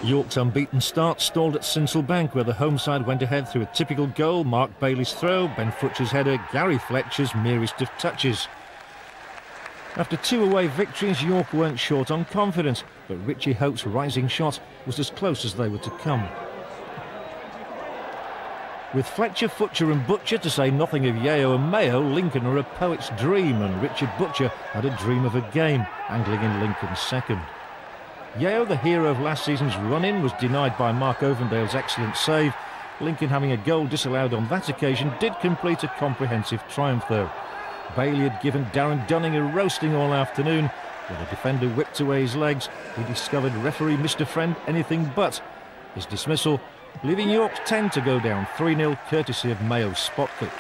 York's unbeaten start stalled at Sincil Bank, where the home side went ahead through a typical goal, Mark Bailey's throw, Ben Futcher's header, Gary Fletcher's merest of touches. After 2 away victories, York weren't short on confidence, but Richie Hope's rising shot was as close as they were to come. With Fletcher, Futcher and Butcher, to say nothing of Yeo and Mayo, Lincoln are a poet's dream, and Richard Butcher had a dream of a game, angling in Lincoln's second. Yeo, the hero of last season's run-in, was denied by Mark Ovendale's excellent save. Lincoln, having a goal disallowed on that occasion, did complete a comprehensive triumph though. Bailey had given Darren Dunning a roasting all afternoon. When the defender whipped away his legs, he discovered referee Mr. Friend anything but his dismissal, leaving York's 10 to go down 3-0 courtesy of Mayo's spot kick.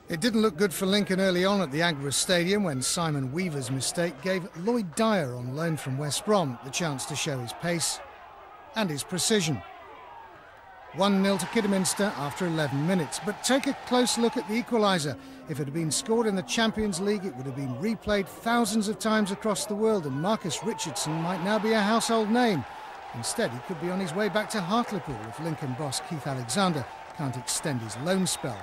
It didn't look good for Lincoln early on at the Agbra Stadium when Simon Weaver's mistake gave Lloyd Dyer, on loan from West Brom, the chance to show his pace and his precision. 1-0 to Kidderminster after 11 minutes. But take a close look at the equaliser. If it had been scored in the Champions League, it would have been replayed thousands of times across the world, and Marcus Richardson might now be a household name. Instead, he could be on his way back to Hartlepool if Lincoln boss Keith Alexander can't extend his loan spell.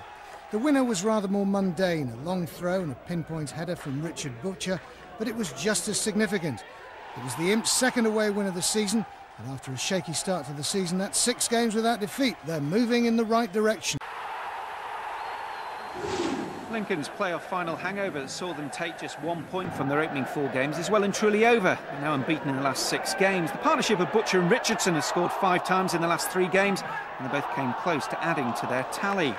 The winner was rather more mundane, a long throw and a pinpoint header from Richard Butcher, but it was just as significant. It was the Imps' second away win of the season, and after a shaky start to the season, that's 6 games without defeat. They're moving in the right direction. Lincoln's playoff final hangover that saw them take just 1 point from their opening 4 games is well and truly over. They're now unbeaten in the last 6 games. The partnership of Butcher and Richardson has scored 5 times in the last 3 games, and they both came close to adding to their tally.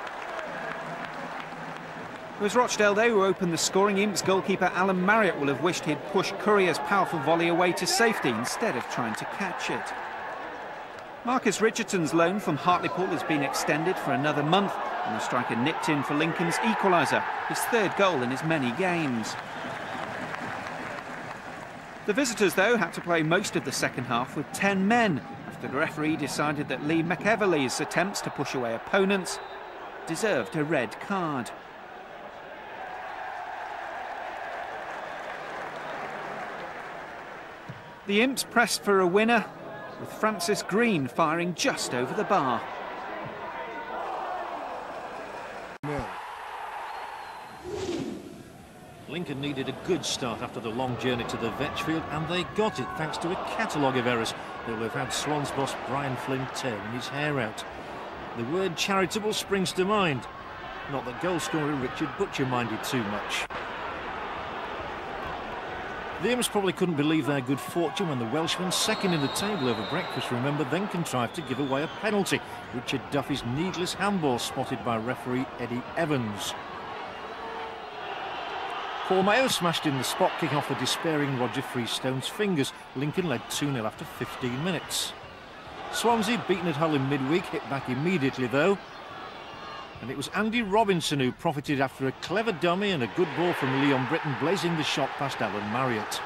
It was Rochdale, though, who opened the scoring. Imps goalkeeper Alan Marriott will have wished he'd pushed Courier's powerful volley away to safety instead of trying to catch it. Marcus Richardson's loan from Hartlepool has been extended for another month, and the striker nipped in for Lincoln's equaliser, his 3rd goal in as many games. The visitors, though, had to play most of the second half with 10 men after the referee decided that Lee McEverley's attempts to push away opponents deserved a red card. The Imps pressed for a winner, with Francis Green firing just over the bar. Lincoln needed a good start after the long journey to the Vetchfield, and they got it thanks to a catalogue of errors that will have had Swans boss Brian Flynn tearing his hair out. The word charitable springs to mind. Not that goal scorer Richard Butcher minded too much. The Imps probably couldn't believe their good fortune when the Welshman, second in the table over breakfast, remember, then contrived to give away a penalty. Richard Duffy's needless handball spotted by referee Eddie Evans. Paul Mayo smashed in the spot kick off the despairing Roger Freestone's fingers. Lincoln led 2-0 after 15 minutes. Swansea, beaten at Hull in midweek, hit back immediately though. And it was Andy Robinson who profited after a clever dummy and a good ball from Leon Britton, blazing the shot past Alan Marriott.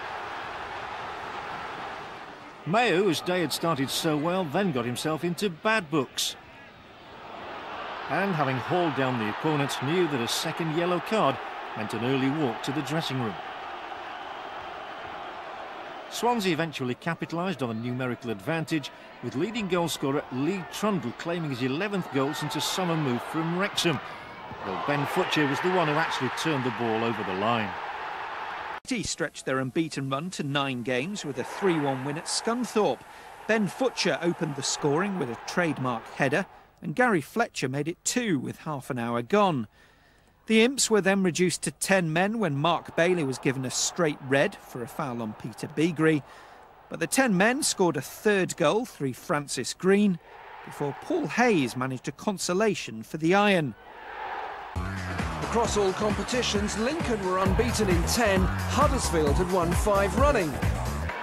Mayo, whose day had started so well, then got himself into bad books. And having hauled down the opponent, knew that a second yellow card meant an early walk to the dressing room. Swansea eventually capitalised on a numerical advantage, with leading goalscorer Lee Trundle claiming his 11th goal since a summer move from Wrexham, though Ben Futcher was the one who actually turned the ball over the line. He stretched their unbeaten run to 9 games with a 3-1 win at Scunthorpe. Ben Futcher opened the scoring with a trademark header, and Gary Fletcher made it 2 with half an hour gone. The Imps were then reduced to 10 men when Mark Bailey was given a straight red for a foul on Peter Beagrie. But the 10 men scored a 3rd goal through Francis Green before Paul Hayes managed a consolation for the Iron. Across all competitions, Lincoln were unbeaten in 10, Huddersfield had won 5 running.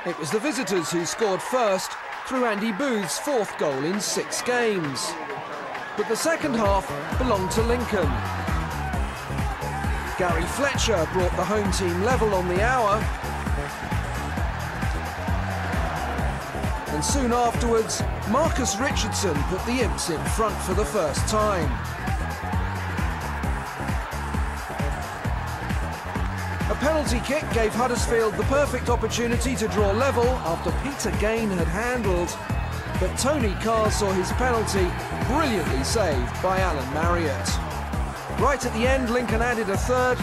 It was the visitors who scored first through Andy Booth's 4th goal in 6 games. But the second half belonged to Lincoln. Gary Fletcher brought the home team level on the hour. And soon afterwards, Marcus Richardson put the Imps in front for the first time. A penalty kick gave Huddersfield the perfect opportunity to draw level after Peter Gain had handled. But Tony Carr saw his penalty brilliantly saved by Alan Marriott. Right at the end, Lincoln added a third.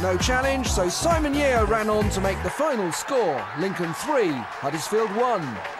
No challenge, so Simon Yeo ran on to make the final score. Lincoln 3, Huddersfield 1.